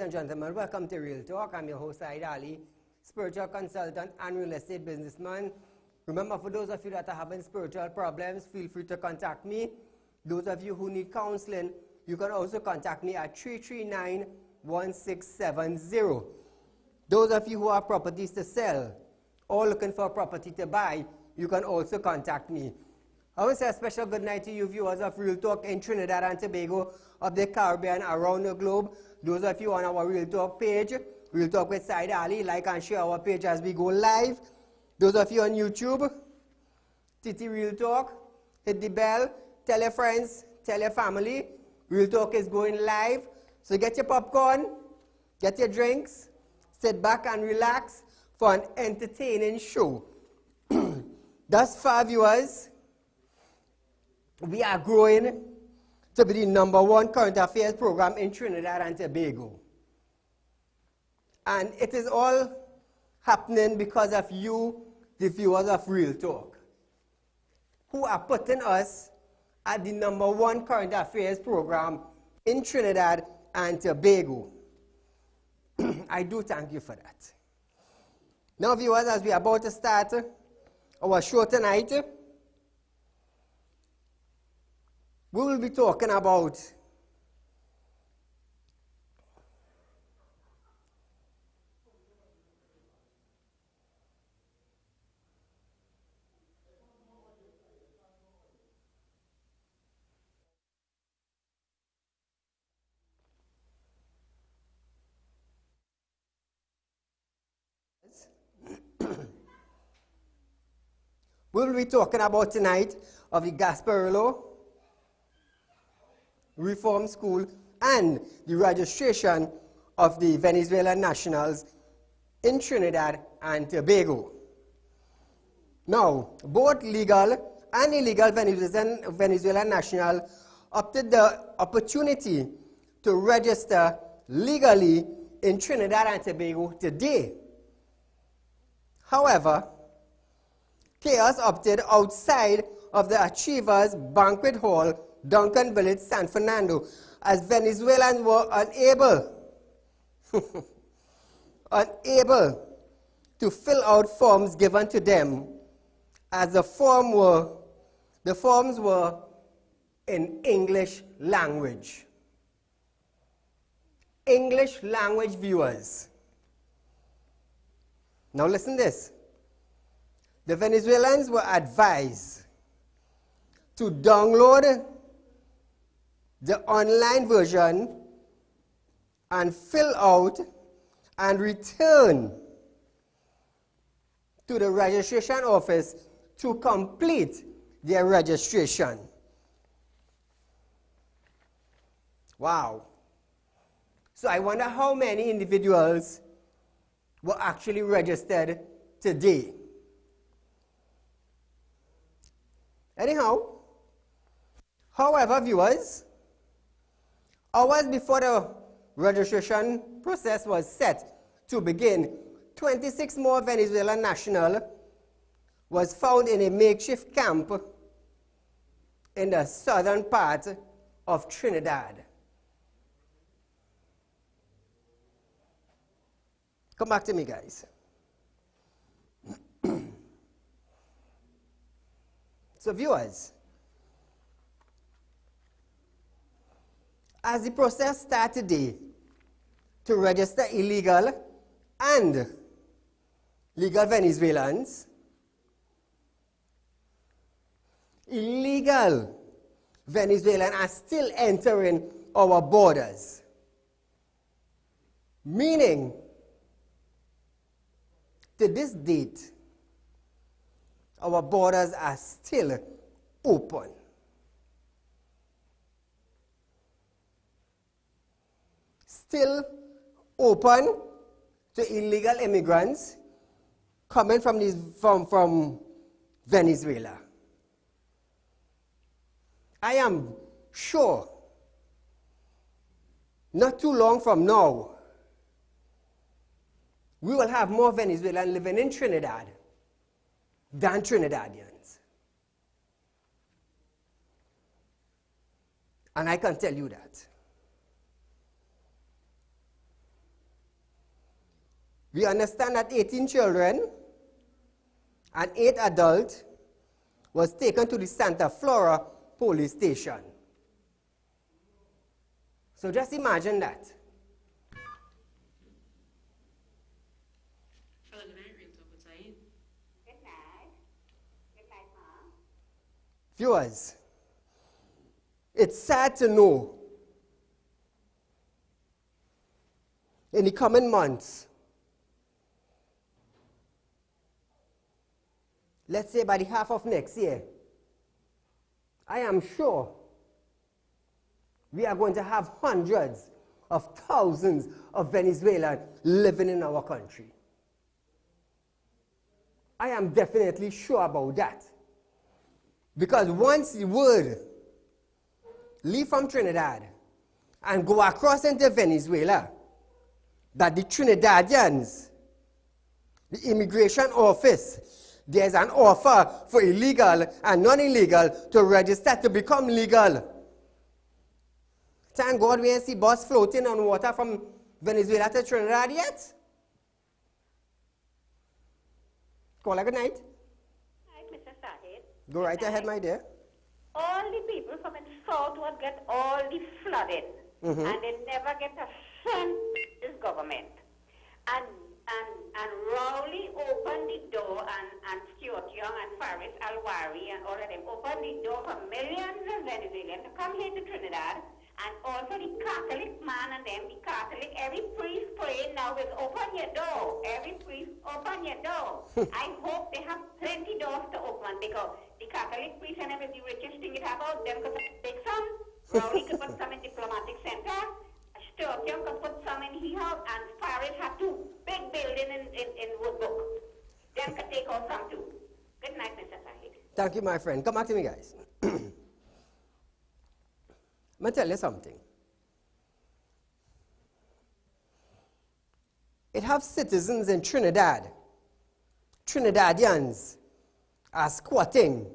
and gentlemen, welcome to Real Talk. I'm your host, Saieed Ali, spiritual consultant and real estate businessman. Remember, for those of you that are having spiritual problems, feel free to contact me. Those of you who need counseling, you can also contact me at 339-1670. Those of you who have properties to sell or looking for a property to buy, you can also contact me. I want to say a special good night to you viewers of Real Talk in Trinidad and Tobago, of the Caribbean, around the globe. Those of you on our Real Talk page, Real Talk with Saieed Ali, like and share our page as we go live. Those of you on YouTube, TT Real Talk, hit the bell, tell your friends, tell your family. Real Talk is going live. So get your popcorn, get your drinks, sit back and relax for an entertaining show. Thus far, viewers, we are growing to be the #1 current affairs program in Trinidad and Tobago. And it is all happening because of you, the viewers of Real Talk, who are putting us at the #1 current affairs program in Trinidad and Tobago. I do thank you for that. Now, viewers, as we are about to start our show tonight, we will be talking about tonight of the Gasparillo Reform School and the registration of the Venezuelan nationals in Trinidad and Tobago. Now, both legal and illegal Venezuelan nationals opted the opportunity to register legally in Trinidad and Tobago today. However, chaos opted outside of the Achievers Banquet Hall, Duncan Village, San Fernando, as Venezuelans were unable to fill out forms given to them, as the forms were in English language. English language, viewers. Now listen to this. The Venezuelans were advised to download the online version and fill out and return to the registration office to complete their registration. Wow. So I wonder how many individuals were actually registered today. Anyhow, however, viewers, hours before the registration process was set to begin, 26 more Venezuelan nationals was found in a makeshift camp in the southern part of Trinidad. Come back to me, guys. So, viewers, as the process starts today to register illegal and legal Venezuelans, illegal Venezuelans are still entering our borders, meaning to this date, our borders are still open. Still open to illegal immigrants coming from Venezuela. I am sure not too long from now, we will have more Venezuelans living in Trinidad than Trinidadians. And I can tell you that. We understand that 18 children and 8 adults was taken to the Santa Flora police station. So just imagine that. Hello, good night, Real Talk with Saieed. Good night. Good night, Mom. Viewers, it's sad to know in the coming months, let's say by the half of next year, I am sure we are going to have hundreds of thousands of Venezuelans living in our country. I am definitely sure about that. Because once the word leave from Trinidad and go across into Venezuela, that the Trinidadians, the immigration office, there's an offer for illegal and non-illegal to register to become legal. Thank God we ain't see bus floating on water from Venezuela to Trinidad yet. Call her good night. Hi, Mr. Saieed. Go right ahead, my dear. All the people from the southward get all the flooding, and they never get a cent this government. And Rowley opened the door, and Stuart Young and Faris Alwari and all of them opened the door for millions of Venezuelans to come here to Trinidad. And also the Catholic man and them, the Catholic, every priest praying now is open your door. Every priest, open your door. I hope they have plenty doors to open because the Catholic priest and them is the richest thing it have out. Them could take some. Rowley could put some in diplomatic center. Stuart Young could put some in here. And Paris have 2 big buildings in Woodbrook. Them could take out some too. Good night, Mr. Saieed. Thank you, my friend. Come back to me, guys. Let me tell you something. It have citizens in Trinidad, Trinidadians, are squatting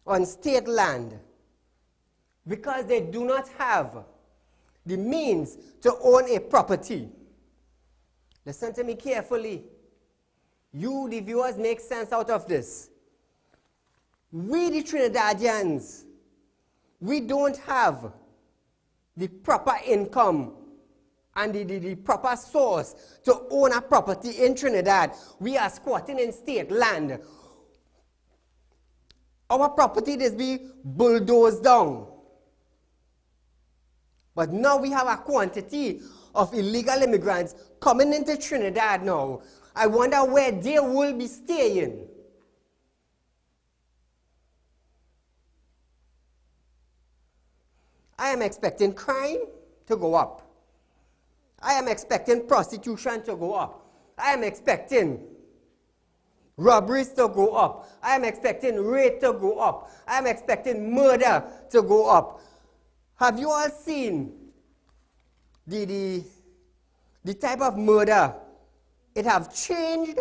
on state land because they do not have the means to own a property. Listen to me carefully. You, the viewers, make sense out of this. We, the Trinidadians, we don't have the proper income and the proper source to own a property in Trinidad. We are squatting in state land. Our property is being bulldozed down. But now we have a quantity of illegal immigrants coming into Trinidad now. I wonder where they will be staying. I am expecting crime to go up. I am expecting prostitution to go up. I am expecting robberies to go up. I am expecting rape to go up. I am expecting murder to go up. Have you all seen the type of murder? It have changed.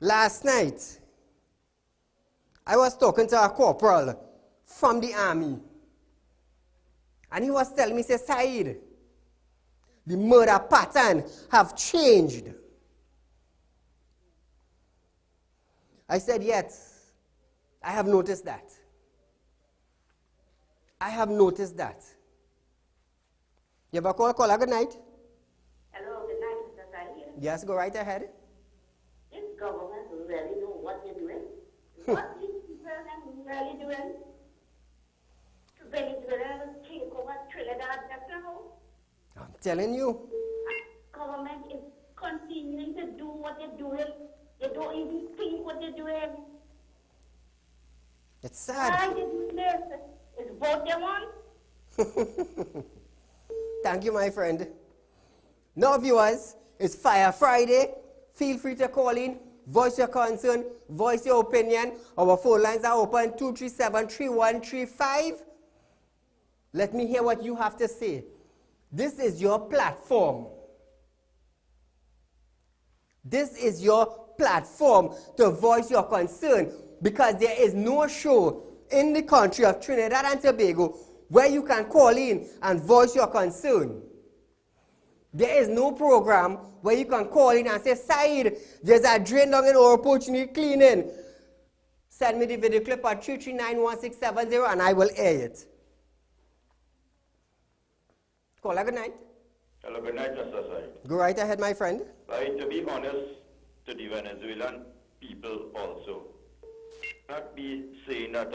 Last night, I was talking to a corporal from the army. And he was telling me, say, Saieed, the murder pattern have changed. I said, yes, I have noticed that. I have noticed that. You ever call her good night? Hello, good night, Mr. Saieed. Yes, go right ahead. This government really know what they're doing. What is the government really doing? Venezuela take over Trinidad, that's now. I'm telling you. Government is continuing to do what they're doing. They don't even think what they're doing. It's sad. Why they do this? Is vote they want? Thank you, my friend. Now, viewers, it's Fire Friday. Feel free to call in, voice your concern, voice your opinion. Our phone lines are open 237-3135. Let me hear what you have to say. This is your platform. This is your platform to voice your concern because there is no show in the country of Trinidad and Tobago where you can call in and voice your concern. There is no program where you can call in and say, Saeed, there's a drain down in Oropoch, you need cleaning. Send me the video clip at 3391670 and I will air it. Caller, good night. Hello, good night, Mr. Saeed. Go right ahead, my friend. To be honest to the Venezuelan people also, not be saying that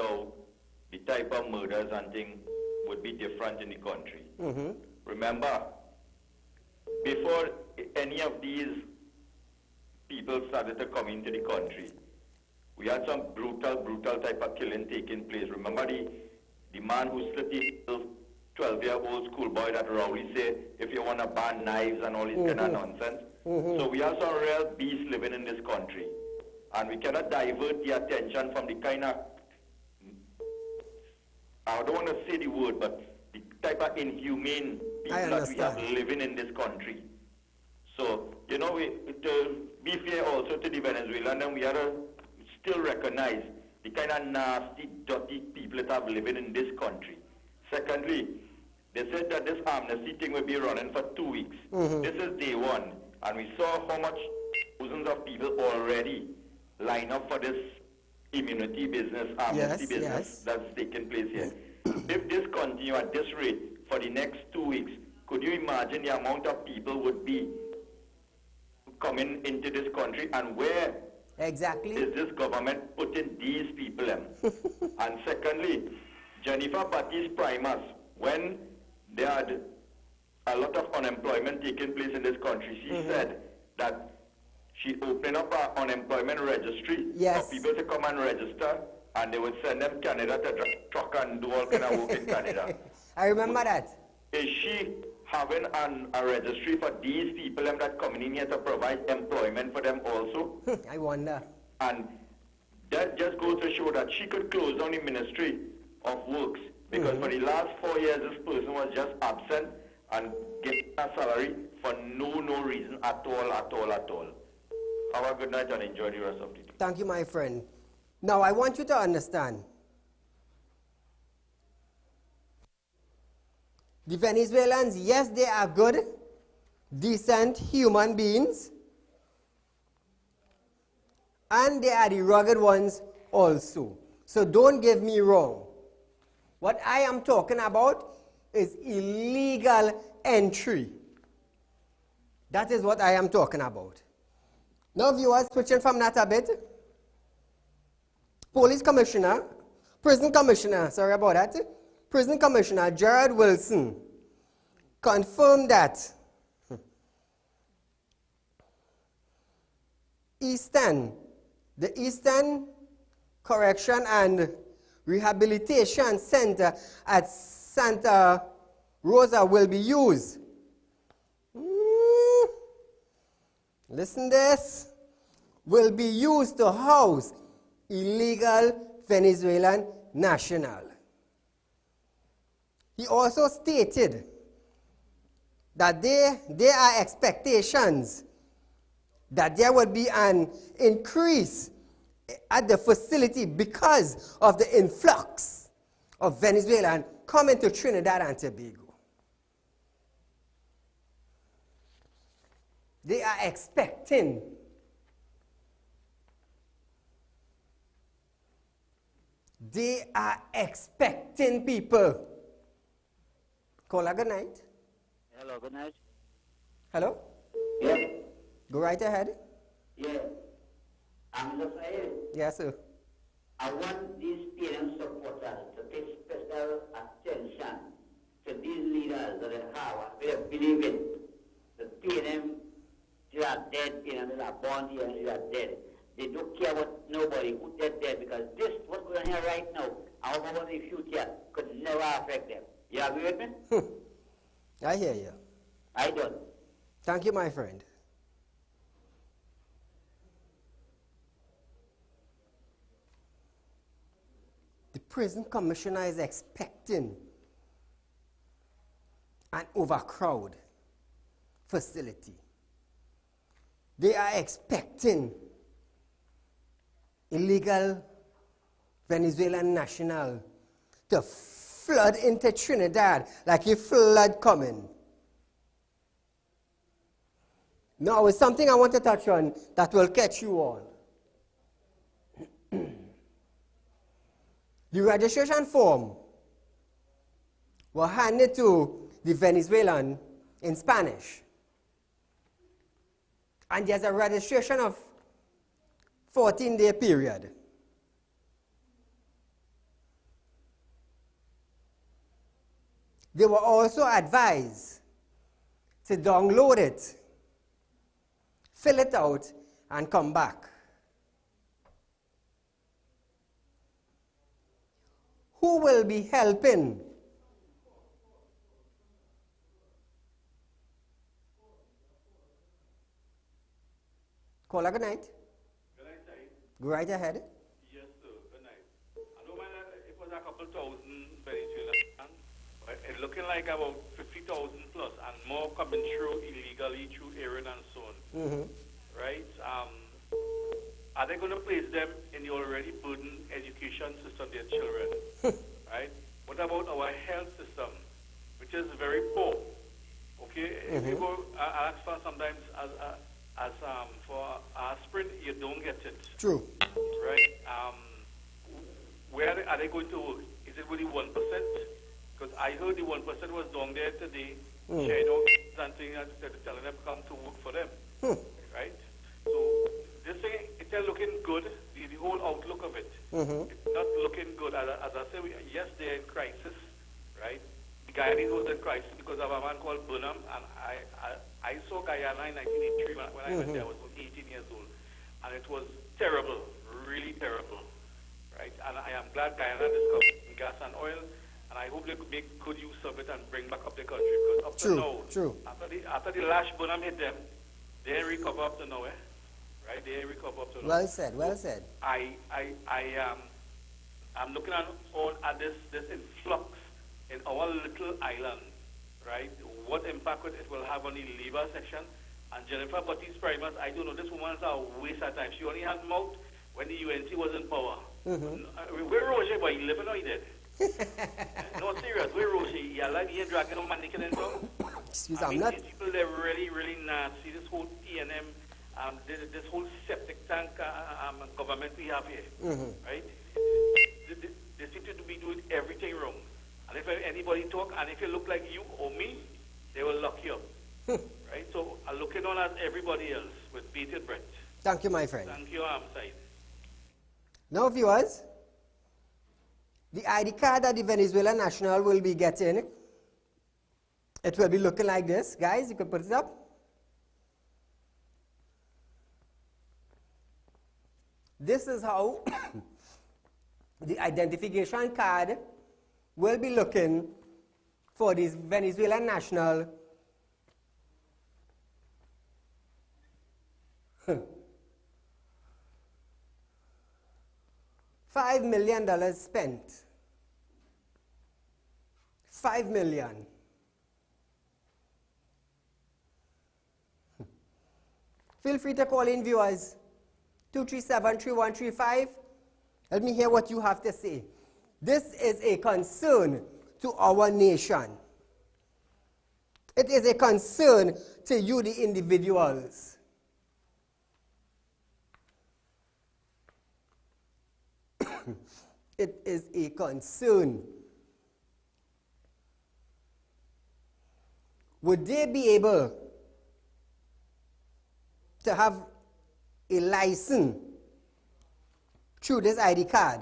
the type of murders and things would be different in the country. Remember, before any of these people started to come into the country, we had some brutal type of killing taking place. Remember the man who slit the 12-year-old schoolboy that Rowley said, if you want to ban knives and all this kind of nonsense. So we have some real beasts living in this country. And we cannot divert the attention from the kind of, I don't want to say the word, but the type of inhumane people that we have living in this country. So, you know, to be fair also to the Venezuelan, and we have to still recognize the kind of nasty, dirty people that have living in this country. Secondly, they said that this amnesty thing will be running for 2 weeks. This is day one, and we saw how much thousands of people already line up for this immunity business, amnesty business that's taking place here. If this continues at this rate for the next 2 weeks, could you imagine the amount of people would be coming into this country, and where exactly is this government putting these people in? And secondly, Jennifer Patty's primus, when there had a lot of unemployment taking place in this country, she said that she opened up an unemployment registry for people to come and register, and they would send them Canada to truck and do all kind of work in Canada. I remember that. Is she having a registry for these people that coming in here to provide employment for them also? I wonder. And that just goes to show that she could close down the Ministry of Works, because for the last 4 years this person was just absent and getting a salary for no reason at all. Have a good night and enjoy the rest of the day. Thank you, my friend. Now, I want you to understand. The Venezuelans, yes, they are good, decent human beings. And they are the rugged ones also. So don't get me wrong. What I am talking about is illegal entry. That is what I am talking about. Now, viewers, switching from that a bit. Prison Commissioner Gerard Wilson confirmed that the Eastern Correction and Rehabilitation Center at Santa Rosa will be used. Listen this. Will be used to house illegal Venezuelan national. He also stated that there are expectations that there would be an increase at the facility because of the influx of Venezuelans coming to Trinidad and Tobago. They are expecting people. Caller, good night. Hello, good night. Hello? Yeah. Go right ahead. Yeah. I'm just saying, Yes, sir. I want these parent supporters to pay special attention to these leaders that they have, they believe in. The parents, they are dead, parents that are born here and they are dead. They don't care what nobody who dead there, because this, what's going on here right now, and what about the future, could never affect them. You agree with me? I hear you. I don't. Thank you, my friend. The prison commissioner is expecting an overcrowded facility. They are expecting illegal Venezuelan national to flood into Trinidad like a flood coming. Now, it's something I want to touch on that will catch you all. The registration form was handed to the Venezuelan in Spanish. And there's a registration of 14-day period. They were also advised to download it, fill it out, and come back. Who will be helping? Caller, good night. Good night, Saeed. Go right ahead. Yes, sir. Good night. I don't mind that it was a couple thousand Venezuelans, but it's looking like about 50,000 plus and more coming through illegally through Iran and so on. Right? Are they going to place them in the already burdened education system, their children? Right? What about our health system, which is very poor? Okay? If you go ask for sometimes for aspirin, you don't get it. True. Right? Where are they going to work? Is it really 1%? Because I heard the 1% was down there today, sharing out something and telling them to come to work for them. Right? So this thing, it's looking good, the whole outlook of it. It's not looking good. As I say, yes, they're in crisis, right? The Guyanese was in crisis because of a man called Burnham, and I saw Guyana in 1983 when I went there. I was 18 years old, and it was terrible, really terrible, right? And I am glad Guyana discovered gas and oil, and I hope they could make good use of it and bring back up the country. Because up to now, after the lash Burnham hit them, they didn't recover up to now, right? They didn't recover up to now. Well said, well said. I'm looking at this influx in our little island, right? What impact it will have on the labor section. And Jennifer Baptiste Primus, I don't know, this woman's a waste of time. She only had mouth when the UNC was in power. Where Roger, boy, he living or he dead? No, serious, where Roger? He alive, he ain't dragging no man naked and so? Excuse me, I'm not. These people, they're really, really nasty. This whole TNM, this whole septic tank government we have here, right? They seem to be doing everything wrong. And if anybody talk, and if you look like you or me, they will lock you up. Right? So I'm looking on at everybody else with bated breath. Thank you, my friend. Thank you, Saeed. Now, viewers, the ID card that the Venezuelan national will be getting, it will be looking like this. Guys, you can put it up. This is how the identification card will be looking for this Venezuelan national. $5 million spent. $5 million. Feel free to call in, viewers. 237-3135. Let me hear what you have to say. This is a concern to our nation. It is a concern to you, the individuals. It is a concern. Would they be able to have a license through this ID card?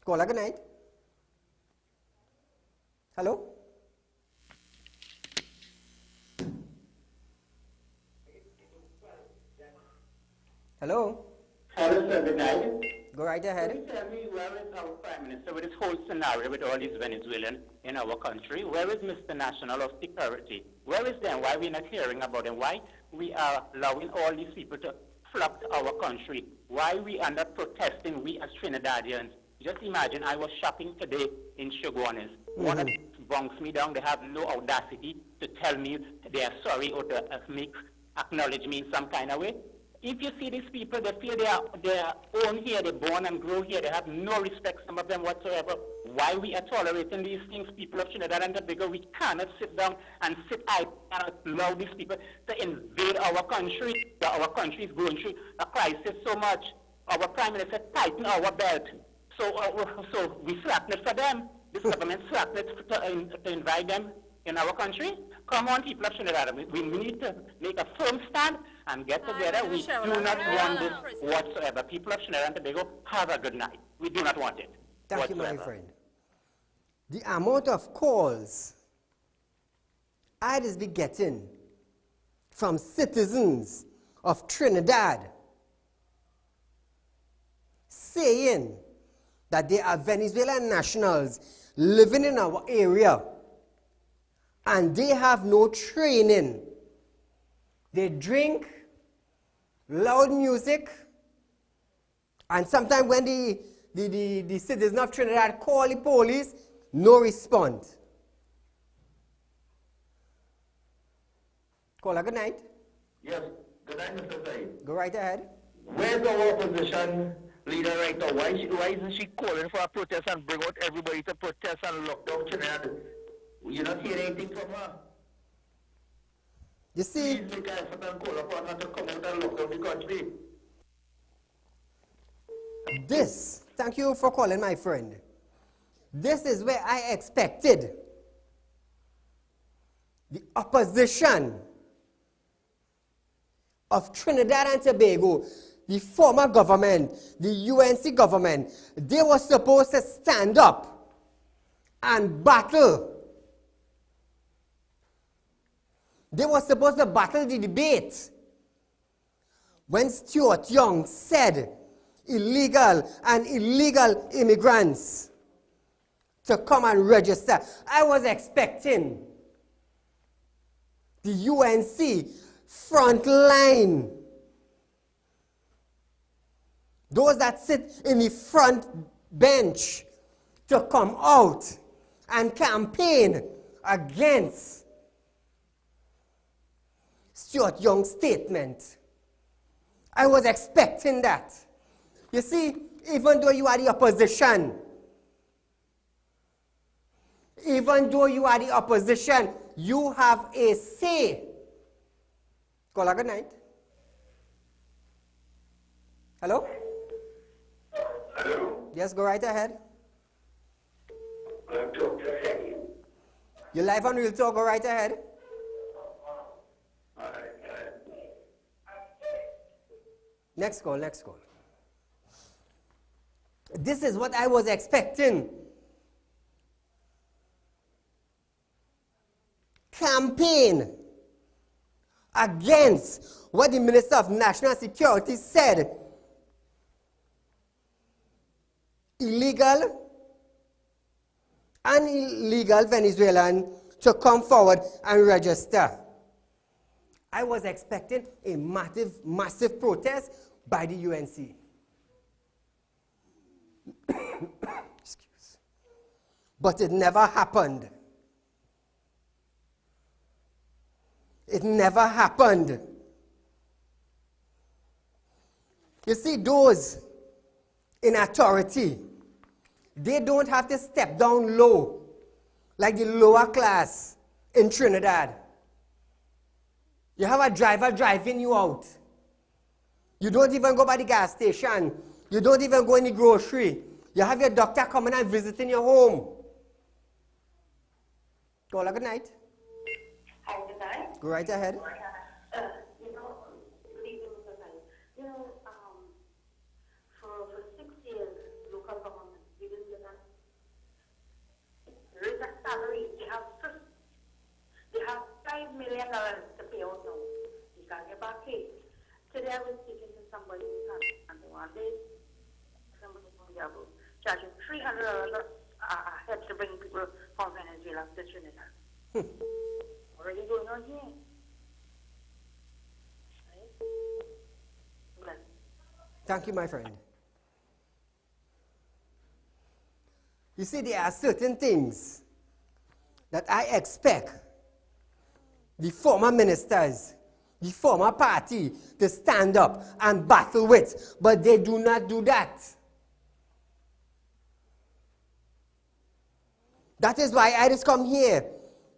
Caller, good night. Hello? Hello? Hello, sir. Good night. Go right ahead. Can you tell me where is our Prime Minister with this whole scenario with all these Venezuelans in our country? Where is Mr. National of Security? Where is them? Why are we not hearing about them? Why we are allowing all these people to flock to our country? Why we are not protesting, we as Trinidadians? Just imagine, I was shopping today in Shoguanes. One of them bunks me down. They have no audacity to tell me they are sorry or to acknowledge me in some kind of way. If you see these people, they feel they are own here, they're born and grow here, they have no respect, some of them whatsoever. why we are tolerating these things, people of Trinidad and Tobago. We cannot sit down and sit idle and allow these people to invade our country. Our country is going through a crisis so much. Our Prime Minister tightened our belt. So we slapped it for them. This government slapped it to invite them in our country. Come on, people of Trinidad. We need to make a firm stand and get together. We do not want this whatsoever. People of Trinidad and Tobago, have a good night. We do not want it. Thank you, my friend. The amount of calls I just be getting from citizens of Trinidad saying that they are Venezuelan nationals living in our area and they have no training. They drink loud music, and sometimes when the citizens of Trinidad call the police, no response. Caller, good night. Yes, good night, Mr. Said. Go right ahead. Where's our opposition leader right now? Why isn't she calling for a protest and bring out everybody to protest and lock down Trinidad? You're not hearing anything from her. You see, please make an effort and call upon her to come out and lock down the country. this, thank you for calling, my friend. This is where I expected the opposition of Trinidad and Tobago, the former government, the UNC government. They were supposed to stand up and battle. They were supposed to battle the debate. When Stuart Young said illegal and illegal immigrants to come and register, I was expecting the UNC front line, those that sit in the front bench, to come out and campaign against Stuart Young's statement. I was expecting that. You see, even though you are the opposition, you have a say. Caller, good night. Hello? Hello? Yes, go right ahead. I'm Dr. Said. You're live on Real Talk, go right ahead. Next call, next call. This is what I was expecting. Campaign against what the Minister of National Security said. Illegal and illegal Venezuelan to come forward and register. I was expecting a massive protest by the UNC. Excuse. But it never happened. It never happened. You see, those in authority, they don't have to step down low like the lower class in Trinidad. You have a driver driving you out. You don't even go by the gas station. You don't even go in the grocery. You have your doctor coming and visiting your home. Caller, good night. Hi, good night. Go right ahead. For 6 years, local government, we didn't get raise a salary. They have $5 million to pay out now. You can't get back paid. Today I was speaking to somebody and one day somebody from Yahoo charging $300 a head to bring people from Venezuela to Trinidad. Already going on here. Right? Thank you, my friend. You see, there are certain things that I expect the former ministers, the former party, to stand up and battle with, but they do not do that. That is why I just come here,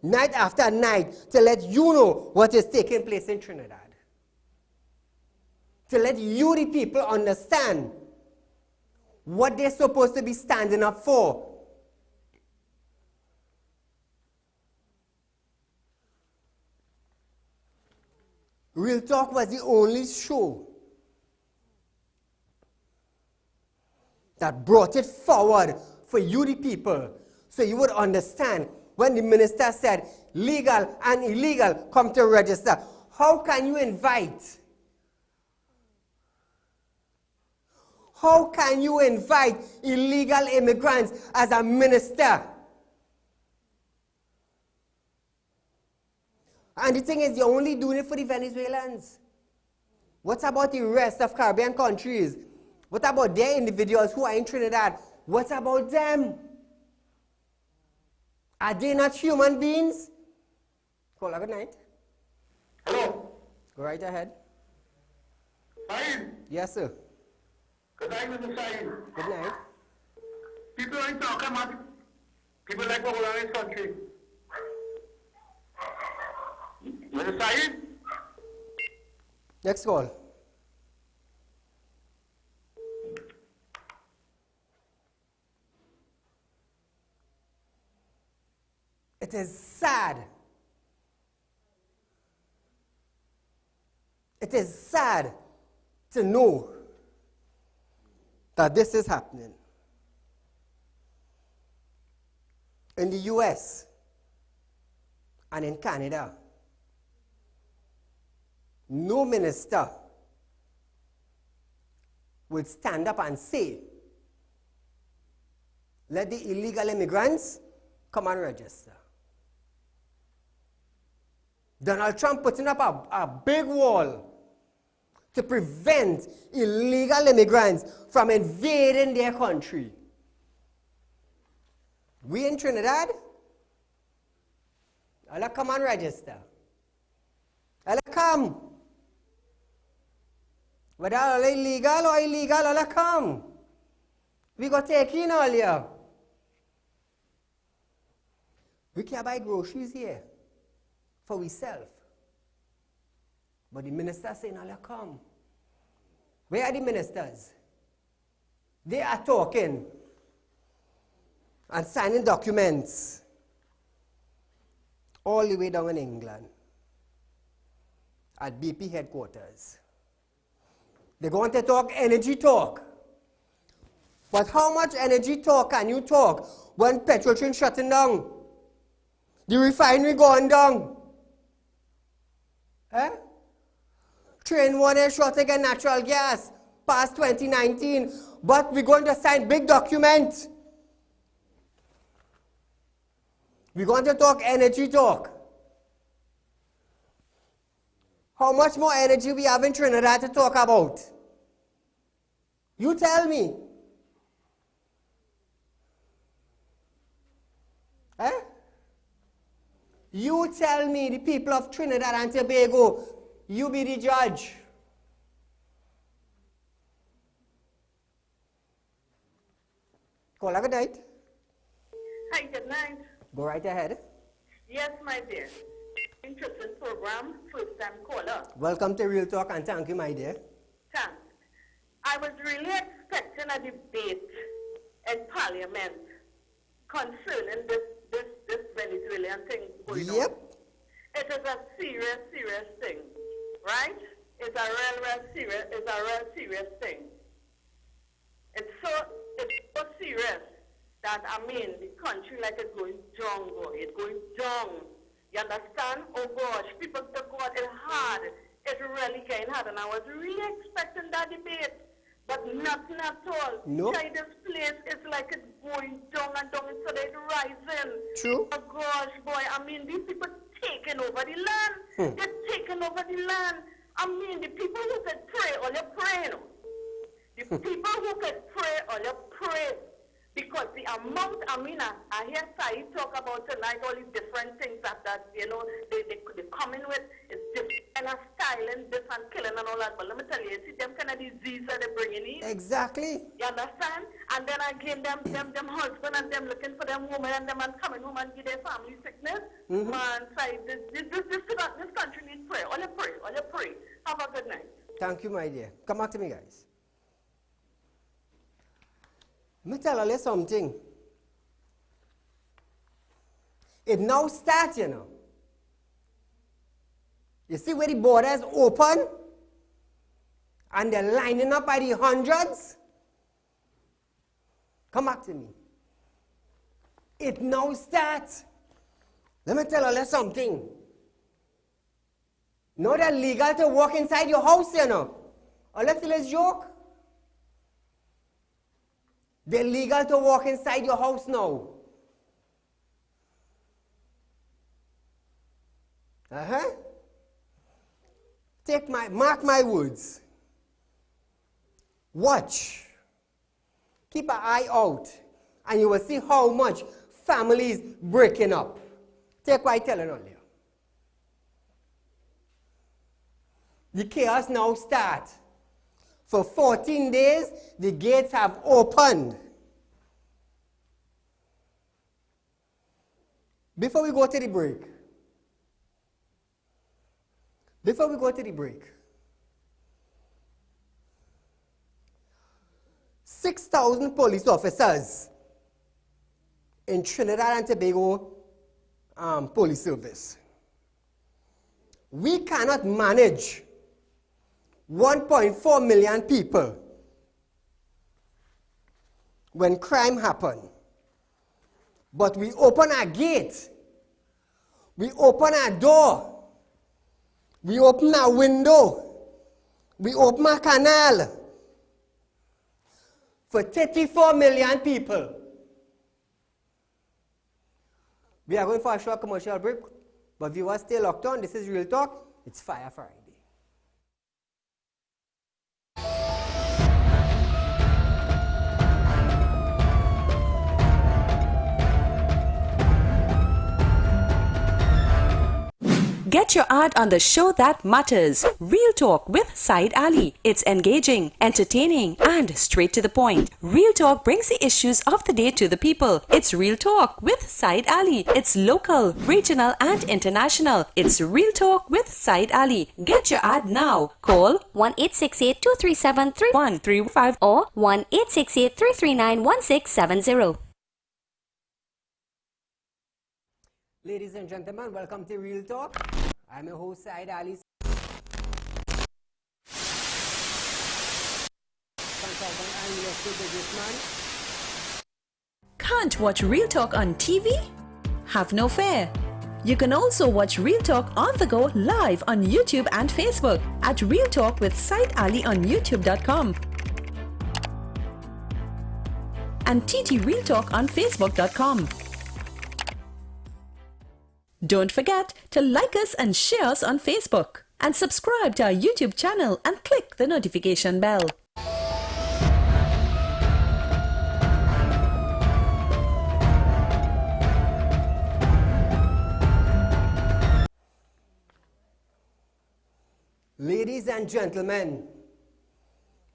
night after night, to let you know what is taking place in Trinidad. To let you, the people, understand what they're supposed to be standing up for. Real Talk was the only show that brought it forward for you, the people, so you would understand when the minister said legal and illegal come to register. How can you invite? How can you invite illegal immigrants as a minister? And the thing is, you're only doing it for the Venezuelans. What about the rest of Caribbean countries? What about their individuals who are in Trinidad? What about them? Are they not human beings? Caller, good night. Hello. Go right ahead. Saieed. Yes, sir. Good night, Mr. Saieed. Good night. People ain't talking about people like what in this country. Mr. Saieed? Next call. It is sad. It is sad to know that this is happening. In the US and in Canada, no minister will stand up and say, let the illegal immigrants come and register. Donald Trump putting up a big wall to prevent illegal immigrants from invading their country. We in Trinidad, I'll come and register. I'll come. Whether all illegal or illegal, I'll come. We got take in all here. We can buy groceries here for ourselves. But the minister saying, I'll come. Where are the ministers? They are talking and signing documents all the way down in England at BP headquarters. They're going to talk energy talk. But how much energy talk can you talk when petrol train shutting down? The refinery going down? Eh? Train 1 is short again natural gas past 2019, but we're going to sign big documents. We're going to talk energy talk. How much more energy we have in Trinidad to talk about? You tell me. Eh? You tell me, the people of Trinidad and Tobago, you be the judge. Caller, good night. Hi, good night. Go right ahead. Yes, my dear. Interesting program, first time caller. Welcome to Real Talk and thank you, my dear. Thanks. I was really expecting a debate in Parliament concerning this Venezuelan thing going on. It is a serious, serious thing, right? It's a real serious thing. It's so serious that, I mean, the country like it's going down, boy. It's going down. You understand? Oh gosh, people to God, it's hard. It's really getting hard. And I was really expecting that debate. But nothing at all. No. This place is like it's going down and down instead of it rising. True. Oh gosh, boy, I mean, these people taking over the land. They're taking over the land. I mean, the people who could pray, all you pray, no? The people who could pray, all you pray. Because the amount, I mean, I hear Saieed talk about tonight all these different things that you know, they come in with is different. And I stockpiling this and killing and all that. But let me tell you, see them kind of disease that they're bringing in. Exactly. You understand? And then again, them husband and them looking for them woman and them man coming home and give their family sickness. Man, say, this country needs prayer. All you pray, all you pray. Have a good night. Thank you, my dear. Come back to me, guys. Let me tell you something. It now starts, you know. You see where the borders open? And they're lining up by the hundreds? Come back to me. It now starts. Let me tell you something. Now they're legal to walk inside your house, you know. Or let's say let's joke. They're legal to walk inside your house now. Mark my words. Watch. Keep an eye out. And you will see how much families breaking up. Take what I'm telling you. The chaos now starts. For 14 days, the gates have opened. Before we go to the break, 6,000 police officers in Trinidad and Tobago police service. We cannot manage 1.4 million people when crime happens. But we open a gate, we open a door, we open a window, we open a canal for 34 million people. We are going for a short commercial break, but viewers stay locked on. This is Real Talk. It's Fire Friday. Get your ad on the show that matters. Real Talk with Saieed Ali. It's engaging, entertaining, and straight to the point. Real Talk brings the issues of the day to the people. It's Real Talk with Saieed Ali. It's local, regional, and international. It's Real Talk with Saieed Ali. Get your ad now. Call 1-868-237-3135 or 1-868-339-1670. Ladies and gentlemen, welcome to Real Talk. I'm your host, Saieed Ali. Consultant and real estate businessman. Can't watch Real Talk on TV? Have no fear. You can also watch Real Talk on the go live on YouTube and Facebook at Real Talk with Saieed Ali on YouTube.com and TT Real Talk on Facebook.com. Don't forget to like us and share us on Facebook and subscribe to our YouTube channel and click the notification bell. Ladies and gentlemen,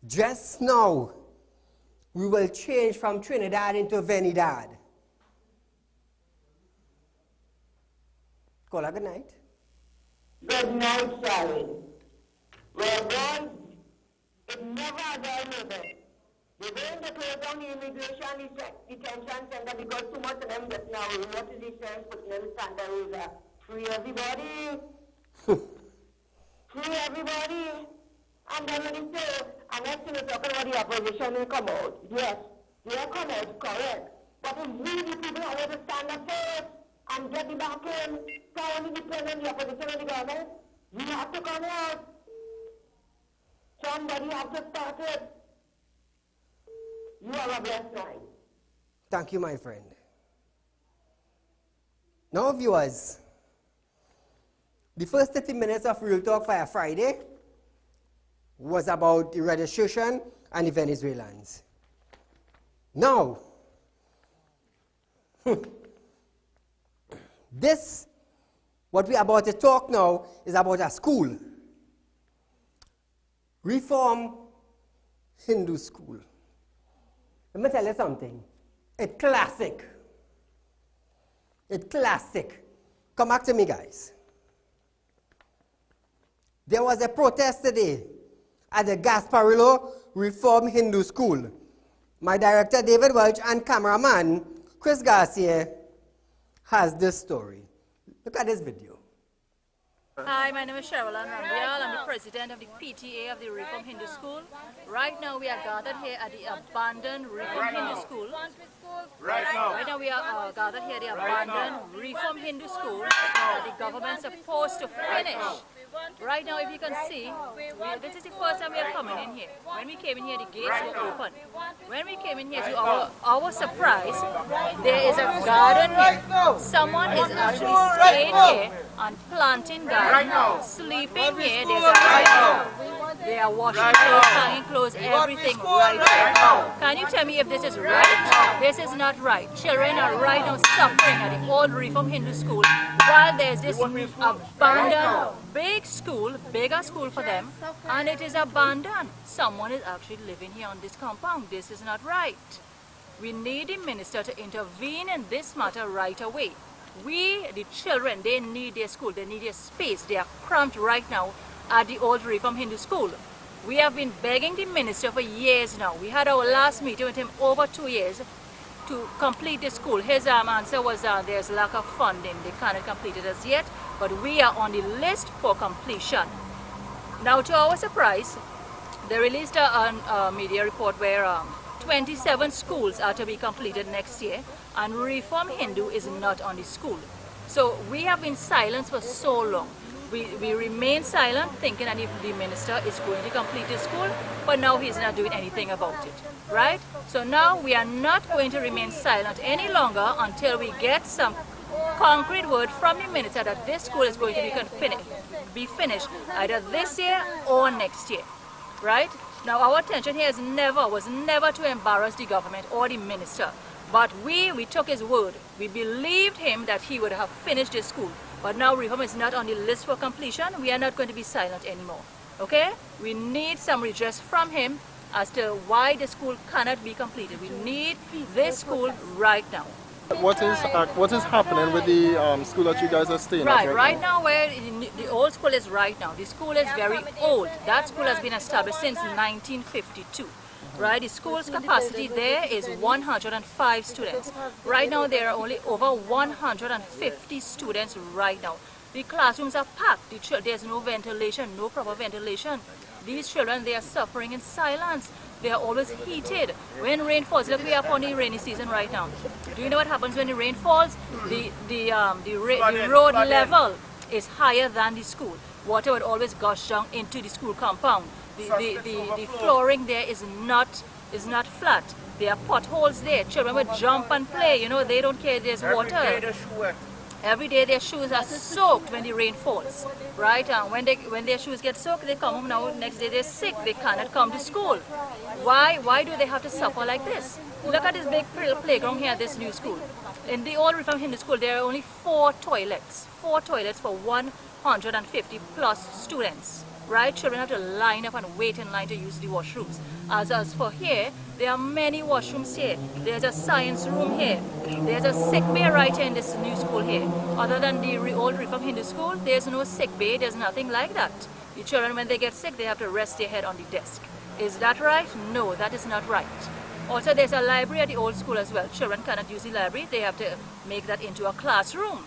just now we will change from Trinidad into Venidad. Call her good night. Good night, Sally. Well, boys, it never had I know that. They're going to close down the immigration detention center because too much of them get now. What is the sense putting them Santa Rosa? Free everybody. Free everybody. And then when they say, and next thing we're talking about the opposition will come out. Yes, they'll come out, correct. But if we, the people, are going to stand up first and get the back in, so only depend on the opposition and the government, we have to come out. Somebody have to start it. You have a blessed night. Thank you, my friend. Now, viewers, the first 30 minutes of Real Talk Fire Friday was about the registration and the Venezuelans. Now, what we are about to talk now is about a school. Reform Hindu school. Let me tell you something. It's classic. It's classic. Come back to me, guys. There was a protest today at the Gasparillo Reform Hindu School. My director, David Welch, and cameraman, Chris Garcia, has this story. Look at this video. Hi, my name is Cheryl Rambial. I'm the president of the PTA of the Reform Hindu School. Right now we are gathered here at the abandoned Reform Hindu School. Right now we are gathered here at the abandoned Reform Hindu School that the government is supposed to finish. Right now, if you can see, this is the first time we are coming in here. When we came in here, the gates were open. When we came in here, to our surprise, there is a garden here. Someone is actually staying here and planting garden, sleeping here. There's a right. They are washing clothes, hanging clothes, everything right now. Can you tell me if this is right? This is not right. Children are right now suffering at the old Reform Hindu School while there's this abandoned big school, bigger school for them, and it is abandoned. Someone is actually living here on this compound. This is not right. We need the minister to intervene in this matter right away. We, the children, they need their school, they need their space. They are cramped right now at the old Reform Hindu School. We have been begging the minister for years now. We had our last meeting with him over 2 years to complete the school. His answer was there's lack of funding. They cannot complete it as yet, but we are on the list for completion. Now, to our surprise, they released a media report where 27 schools are to be completed next year, and Reform Hindu is not on the school. So we have been silent for so long. We remain silent, thinking that if the minister is going to complete the school, but now he's not doing anything about it, right? So now we are not going to remain silent any longer until we get some concrete word from the minister that this school is going to be finished either this year or next year, right? Now our intention here was never to embarrass the government or the minister, but we took his word. We believed him that he would have finished this school. But now Reform is not on the list for completion. We are not going to be silent anymore. Okay? We need some redress from him as to why the school cannot be completed. We need this school right now. What is happening with the school that you guys are staying at right now? Where the old school is right now. The school is very old. That school has been established since 1952. Right, the school's capacity there is 105 students. Right now there are only over 150 students right now. The classrooms are packed. There's no ventilation, no proper ventilation. These children, they are suffering in silence. They are always heated. When rain falls, look, we are upon the rainy season right now. Do you know what happens when the rain falls? The road level is higher than the school. Water would always gush down into the school compound. The flooring there is not flat. There are potholes there. Children will jump and play. You know, they don't care. There's water. Every day their shoes are soaked when the rain falls, right? And when their shoes get soaked, they come home now. Next day they're sick. They cannot come to school. Why do they have to suffer like this? Look at this big playground here at this new school. In the old Reform Hindu School, there are only 4 toilets. 4 toilets for 150 plus students. Right? Children have to line up and wait in line to use the washrooms. As for here, there are many washrooms here. There's a science room here. There's a sick bay right here in this new school here. Other than the old Reform Hindu School, there's no sick bay. There's nothing like that. The children, when they get sick, they have to rest their head on the desk. Is that right? No, that is not right. Also, there's a library at the old school as well. Children cannot use the library. They have to make that into a classroom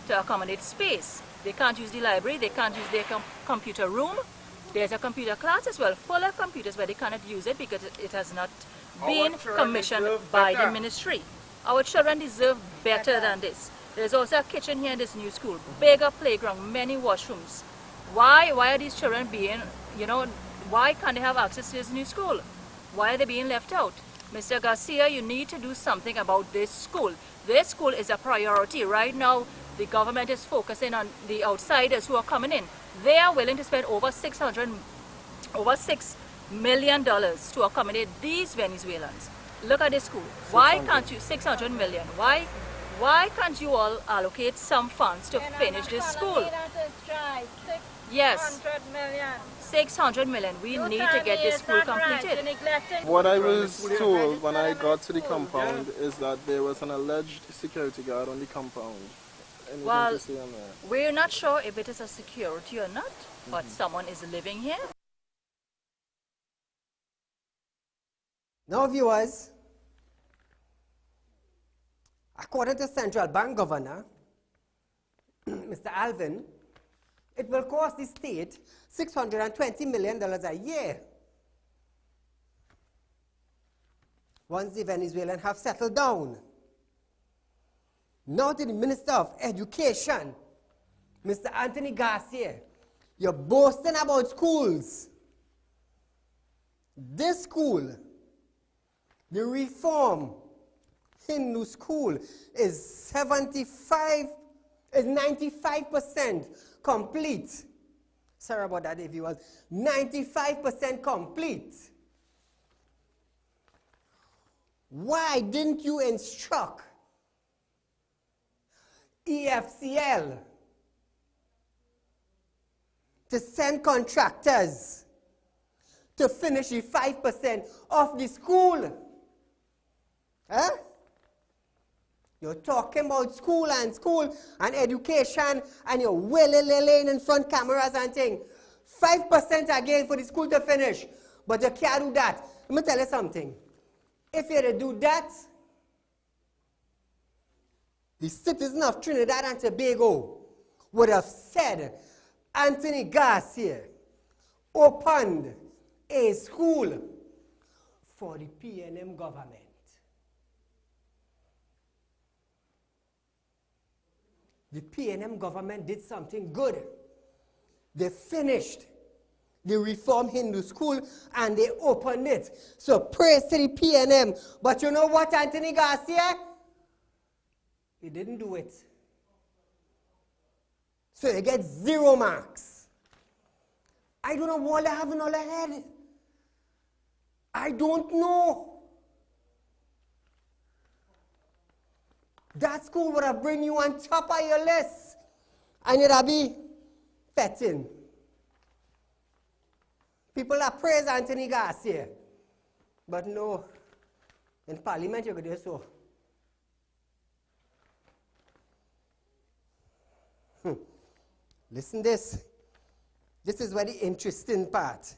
to accommodate space. They can't use the library, they can't use their computer room. There's a computer class as well, full of computers, but they cannot use it because it has not been commissioned by the ministry. Our children deserve better than this. There's also a kitchen here in this new school, bigger playground, many washrooms. Why are these children being, why can't they have access to this new school? Why are they being left out? Mr. Garcia, you need to do something about this school. This school is a priority right now. The government is focusing on the outsiders who are coming in. They are willing to spend over $6 million to accommodate these Venezuelans. Look at this school. Why can't you, 600 million, why can't you all allocate some funds to finish this school? Yes. 600 million. We need to get this school completed. What I was told when I got to the compound is that there was an alleged security guard on the compound. Anything Well, to say on that? we're not sure if it is a security or not, but someone is living here. Now, viewers, according to Central Bank Governor, Mr. Alvin, it will cost the state $620 million a year once the Venezuelans have settled down. Now to the Minister of Education, Mr. Anthony Garcia, you're boasting about schools. This school, the Reform Hindu School, is 95% complete. Sorry about that, if you was 95% complete. Why didn't you instruct EFCL to send contractors to finish the 5% of the school? Huh? You're talking about school and education, and you're willy-nilly in front cameras and things. 5% again for the school to finish, but you can't do that. Let me tell you something. If you had to do that, the citizens of Trinidad and Tobago would have said, Anthony Garcia opened a school for the PNM government. The PNM government did something good. They finished the Reform Hindu School and they opened it. So praise to the PNM. But you know what, Anthony Garcia? He didn't do it. So you get 0 marks. I don't know what they have in all their head. I don't know. That school would have bring you on top of your list. And you'd have be fetting. People that praise Anthony Garcia. But no, in Parliament you could do so. Listen this. This is where the interesting part.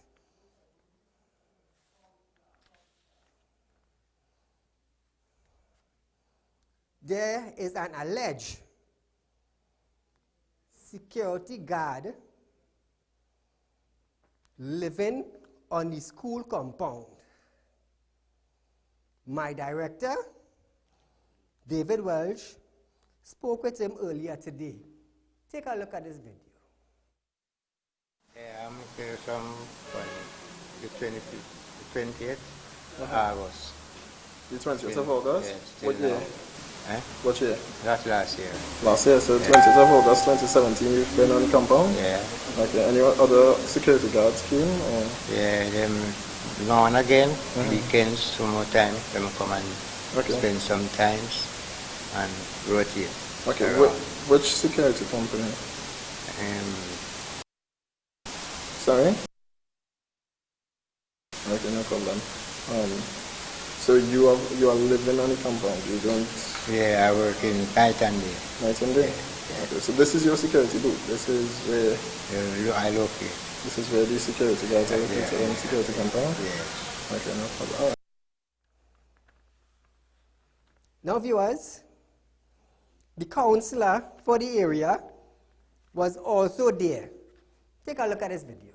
There is an alleged security guard living on the school compound. My director, David Welsh, spoke with him earlier today. Take a look at this video. Yeah, I'm here from the 20th of August. The 20th of August? Yes. What year? Eh? What year? That's last year. Last year, so 20th of August 2017, you've been on the compound? Yeah. Okay, any other security guards came? Or? Yeah, them now and again, weekends, some more time, them come and spend some times and rotate. Okay, which security company? Sorry? Okay, no problem. So you are living on the compound, you don't... Yeah, I work in night and day. Night and day? Yeah. Okay, so this is your security booth. This is where... I locate. This is where the security guards are located on the security compound? Yes. Okay, no problem. All right. Now viewers, the councillor for the area was also there. Take a look at this video.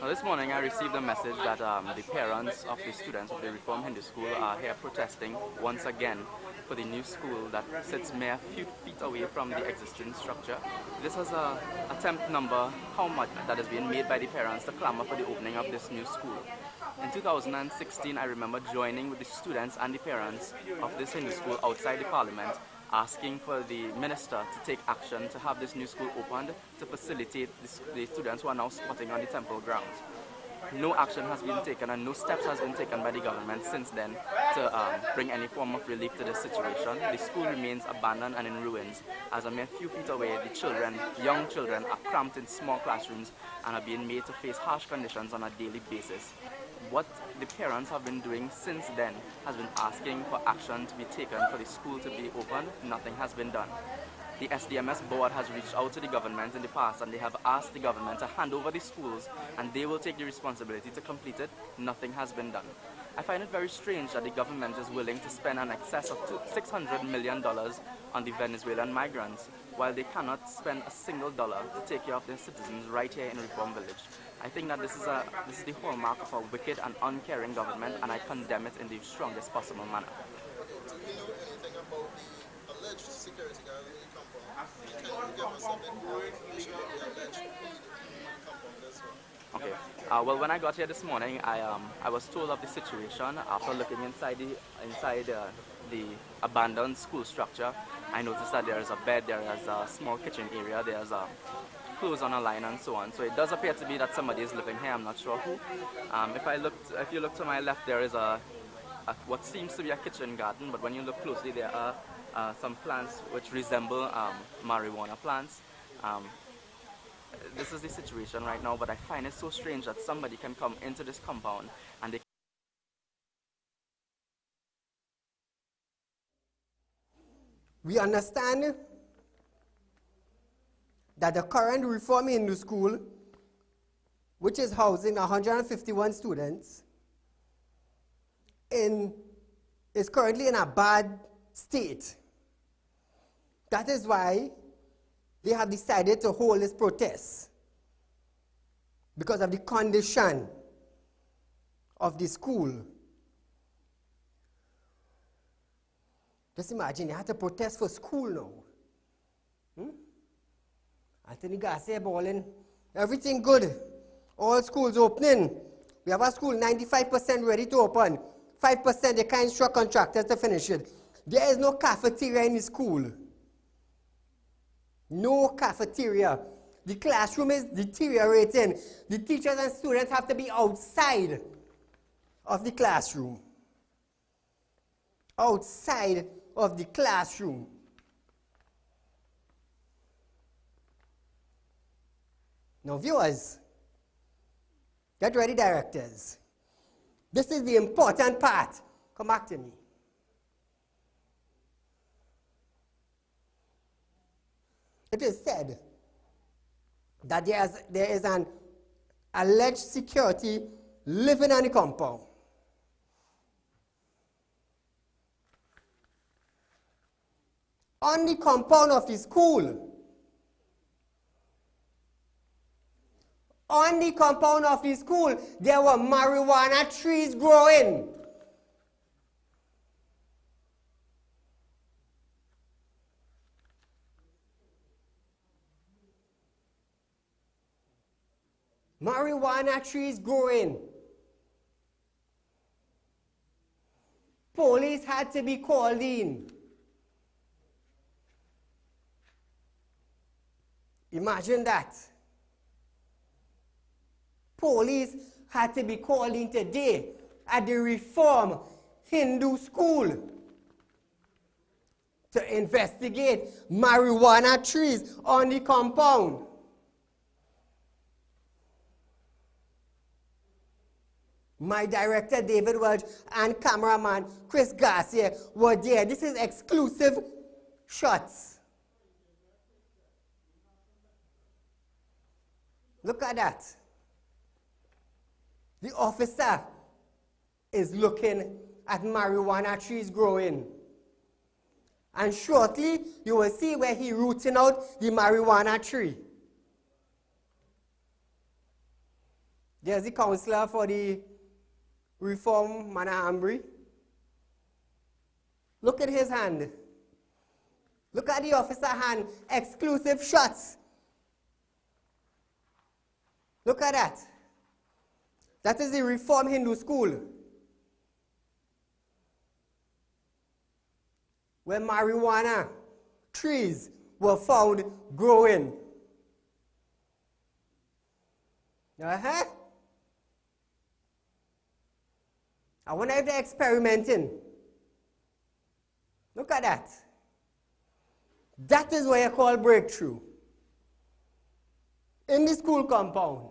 This morning I received a message that the parents of the students of the Reform Hindu School are here protesting once again for the new school that sits mere few feet away from the existing structure. This was a attempt number how much that is being made by the parents to clamor for the opening of this new school. In 2016, I remember joining with the students and the parents of this Hindu school outside the parliament, asking for the minister to take action to have this new school opened to facilitate the students who are now squatting on the temple grounds. no action has been taken and no steps has been taken by the government since then to bring any form of relief to this situation. The school remains abandoned and in ruins. As a mere few feet away, the children, young children, are cramped in small classrooms and are being made to face harsh conditions on a daily basis. What the parents have been doing since then has been asking for action to be taken for the school to be opened. Nothing has been done. The SDMS board has reached out to the government in the past and they have asked the government to hand over the schools and they will take the responsibility to complete it. Nothing has been done. I find it very strange that the government is willing to spend an excess of $600 million on the Venezuelan migrants while they cannot spend a single dollar to take care of their citizens right here in Reform Village. I think that this is the hallmark of a wicked and uncaring government, and I condemn it in the strongest possible manner. Do we know anything about the alleged security guard in the compound? Can you give us a bit more information on the alleged compound as well? Okay. Well, when I got here this morning, I was told of the situation. After looking inside the abandoned school structure, I noticed that there is a bed, there is a small kitchen area, there is clothes on a line and so on. So it does appear to be that somebody is living here. I'm not sure who. If you look to my left, there is what seems to be a kitchen garden, but when you look closely, there are some plants which resemble marijuana plants. This is the situation right now, but I find it so strange that somebody can come into this compound and they We understand that the current Reform Hindu School, which is housing 151 students, is currently in a bad state. That is why they have decided to hold this protest, because of the condition of the school. Just imagine, you have to protest for school now. Anthony Garcia balling, everything good. All schools opening. We have a school 95% ready to open. 5% they can't instruct contractors to finish it. There is no cafeteria in the school. No cafeteria. The classroom is deteriorating. The teachers and students have to be outside of the classroom. Outside of the classroom. Now viewers, get ready directors. This is the important part. Come back to me. It is said that there is an alleged security living on the compound. On the compound of the school. On the compound of the school, there were marijuana trees growing. Marijuana trees growing. Police had to be called in. Imagine that. Police had to be called in today at the Reform Hindu School to investigate marijuana trees on the compound. My director David Welch and cameraman Chris Garcia were there. This is exclusive shots. Look at that. The officer is looking at marijuana trees growing. And shortly, you will see where he's rooting out the marijuana tree. There's the counselor for the Reform Manahambri. Look at his hand. Look at the officer's hand. Exclusive shots. Look at that. That is the Reform Hindu School, where marijuana trees were found growing. I wonder if they're experimenting. Look at that. That is what you call breakthrough. In the school compound.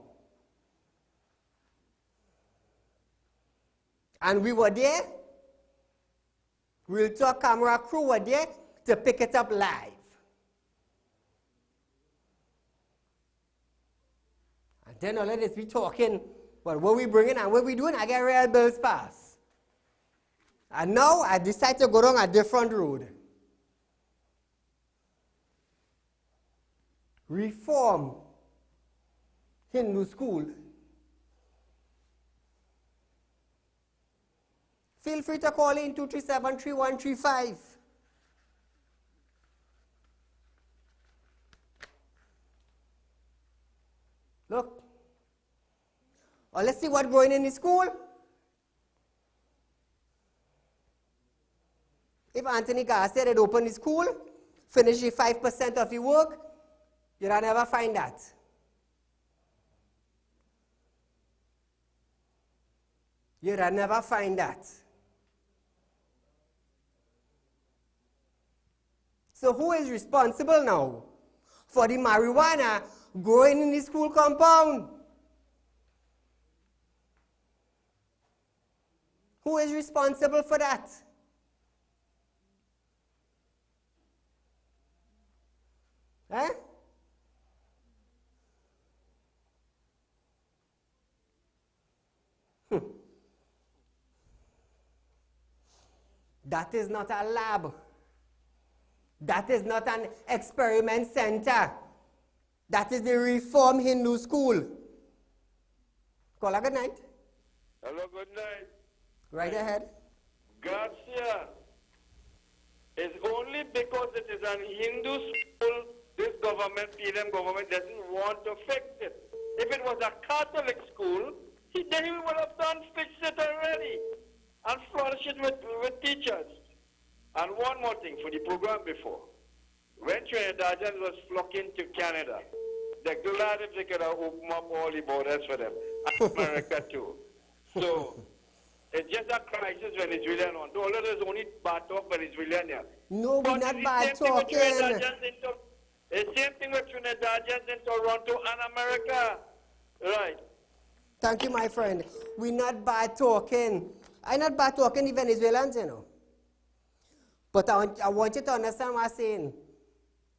And we were there. Real Talk camera crew were there to pick it up live. And then all of this, we talking, but what we bringing and what we doing, I get real bills pass. And now I decide to go down a different road. Reform Hindu school. Feel free to call in 237-3135. Look. Or let's see what's going in the school. If Anthony Garcia had opened the school, finished the 5% of the work, you'll never find that. You'll never find that. So who is responsible now for the marijuana growing in the school compound? Who is responsible for that? Eh? That is not a lab. That is not an experiment center. That is the Reform Hindu School. Caller, good night. Hello, good night. Right ahead. Garcia, it's only because it is an Hindu school, this government, PLM government, doesn't want to fix it. If it was a Catholic school, then he would have done fixed it already and furnished it with teachers. And one more thing for the program before. When Trinidadians was flocking to Canada, they're glad if they could have opened up all the borders for them. And America too. So it's just a crisis Venezuelan on. Although there's only bad talk Venezuelan here. No, we're not bad talking. The same thing with Trinidadians in Toronto and America. Right. Thank you, my friend. We're not bad talking. I'm not bad talking the Venezuelans, you know. But I want you to understand what I'm saying.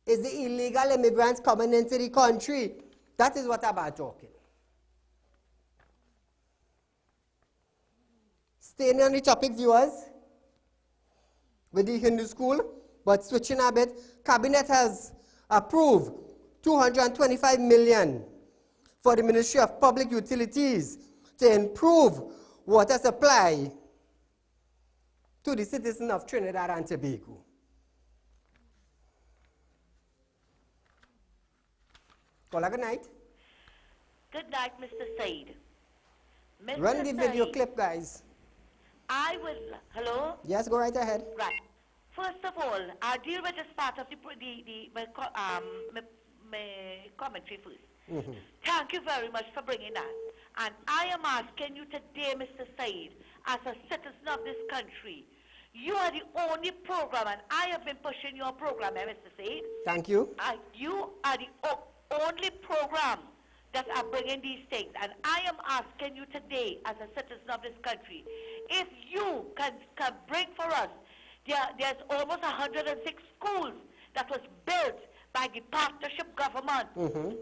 It's the illegal immigrants coming into the country. That is what I'm bad talking. Staying on the topic, viewers, with the Hindu school, but switching a bit, Cabinet has approved $225 million for the Ministry of Public Utilities to improve water supply to the citizens of Trinidad and Tobago. Caller, good night. Good night, Mr. Said. Mr. Run the video clip, guys. I will, hello? Yes, go right ahead. Right. First of all, I'll deal with this part of my commentary first. Thank you very much for bringing that. And I am asking you today, Mr. Said, as a citizen of this country, you are the only program, and I have been pushing your program, Mr. Said. Thank you. You are the only program that are bringing these things. And I am asking you today, as a citizen of this country, if you can bring for us, there's almost 106 schools that was built by the partnership government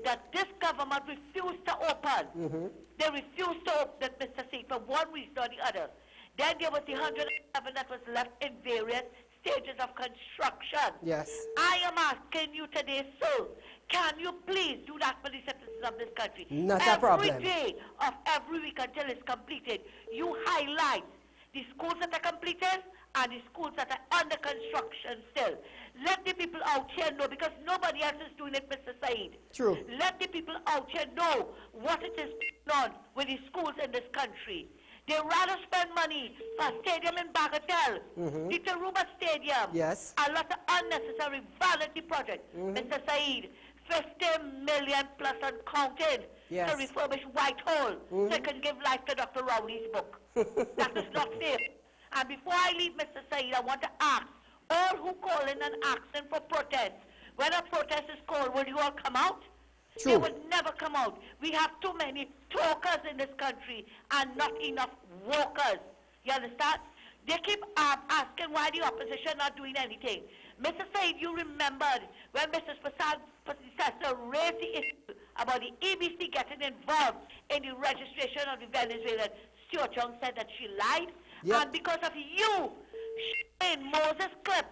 that this government refused to open. They refused to open it, Mr. Said, for one reason or the other. Then there was the 107 that was left in various stages of construction. Yes. I am asking you today, sir, can you please do that for the citizens of this country? Not a problem. Every day of every week until it's completed, you highlight the schools that are completed and the schools that are under construction still. Let the people out here know, because nobody else is doing it, Mr. Said. True. Let the people out here know what it is going on with the schools in this country. They rather spend money for a stadium in Bagatelle, the Taruba Stadium, yes, a lot of unnecessary vanity projects. Mr. Said, 50 million plus and counting Yes. to refurbish Whitehall so they can give life to Dr. Rowley's book. That is not fair. And before I leave, Mr. Saeed, I want to ask all who call in and asking for protest, when a protest is called, will you all come out? True. They will never come out. We have too many talkers in this country and not enough walkers. You understand? They keep asking why the opposition not doing anything. Mr. Said, you remembered when Mrs. Prasad's predecessor raised the issue about the EBC getting involved in the registration of the Venezuelan. Stuart Young said that she lied. Yep. And because of you in Moses' clip,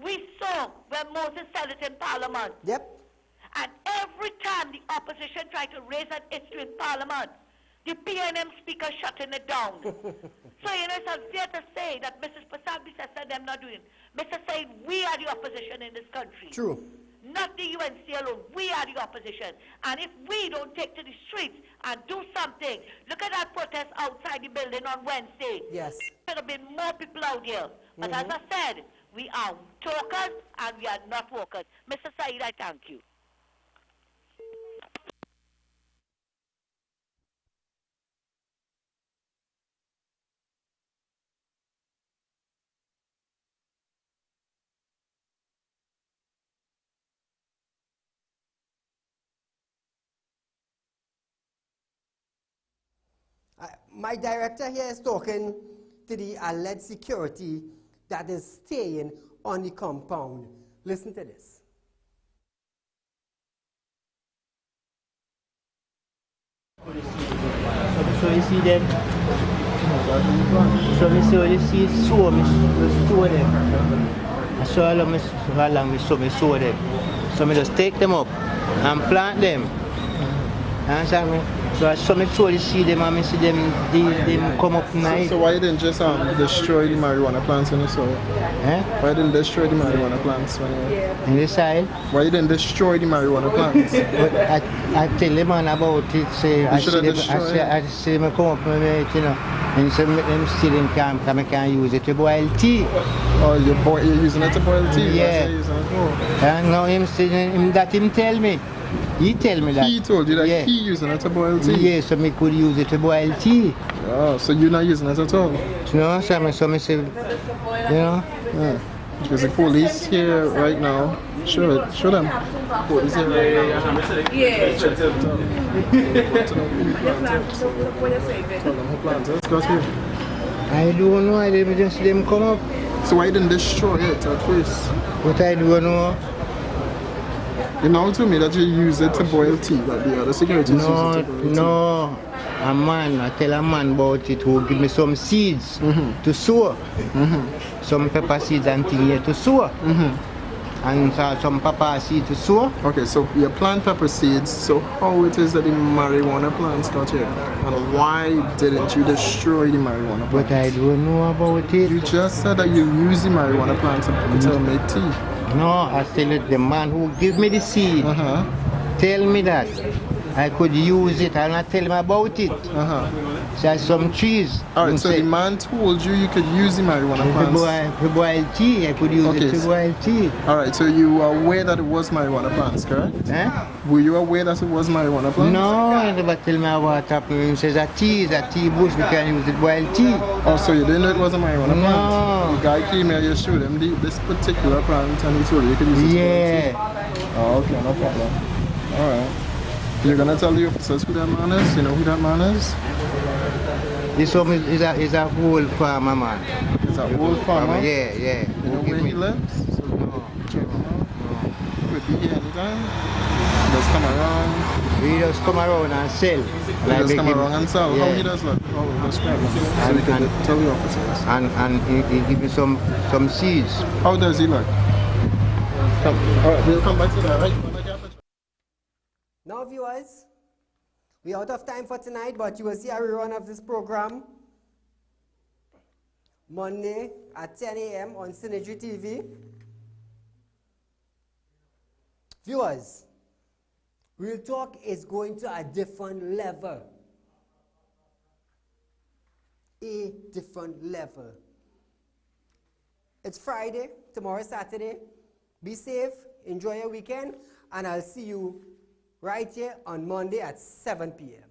we saw when Moses said it in Parliament. Yep. And every time the opposition tried to raise an issue in Parliament, the PNM speaker shutting it down. So, you know, it's unfair to say that Mrs. Prasad said them not doing it. Mr. Said, we are the opposition in this country. True. Not the UNC alone. We are the opposition. And if we don't take to the streets and do something, look at that protest outside the building on Wednesday. Yes. There have been more people out here. But as I said, we are talkers and we are not walkers. Mr. Said, I thank you. My director here is talking to the alleged security that is staying on the compound. Listen to this. So you see them, so you see sow me store them. I saw how long we sow them. So me just take them up and plant them. You understand me? So I saw me throw the seed them and I see them come up nice. So why you didn't just destroy the marijuana plants in the soil? Eh? Why you didn't destroy the marijuana plants? In the side? Why you didn't destroy the marijuana plants? But I tell them about it, say, I see them come up with it, you know, and say them still in camp because I can't use it to boil tea. Oh, you're using it to boil tea? Yeah. And now him tell me. He tell me that. He told you that he using it to boil tea? Yeah, so me could use it to boil tea. Oh, so you're not using it at all? No, so me say, you know. Yeah. Because the police here right now. Show them. Police here right now. Yeah. Check it out. Want to know who planted. Tell them who planted. Let's go here. I don't know, I didn't just see them come up. So why didn't destroy it at first? What I don't know. You know to me that you use it to boil tea, but the other securities use it to boil tea. No, I tell a man about it who give me some seeds to sow. Some pepper seeds and things here to sow. And some pepper seeds to sow. Okay, so you plant pepper seeds, so how it is that the marijuana plants got here? And why didn't you destroy the marijuana plants? But I don't know about it. You just said that you use the marijuana plants to make tea. No, I tell it the man who give me the seed, tell me that I could use it and I tell him about it. So some trees. Alright, so the man told you could use the marijuana plants. To boil tea, I could use it to boil tea. Alright, so you were aware that it was marijuana plants, correct? Were you aware that it was marijuana plants? No, he never tell me what happened. He says a tea bush, we can use it to boil tea. Oh, so you didn't know it was a marijuana plant? No. The guy came here, you showed him this particular plant and he told you could use it to boil tea? Oh, okay, no problem. Alright. You're gonna tell the officers who that man is? You know who that man is? This one is a whole farmer, man. It's a whole farmer? Yeah. You know where he lives? So check him out. He could be here anytime. He just come around. He just come around and sell. He just come around and sell. How he does that? Oh, describe him. So we can tell the officers. And he give me some seeds. How does he look? Come. Alright, we'll come back to that, right? Now, viewers, we're out of time for tonight, but you will see a rerun of this program Monday at 10 a.m. on Synergy TV. Viewers, Real Talk is going to a different level. A different level. It's Friday, tomorrow is Saturday. Be safe, enjoy your weekend. and I'll see you right here on Monday at 7 p.m.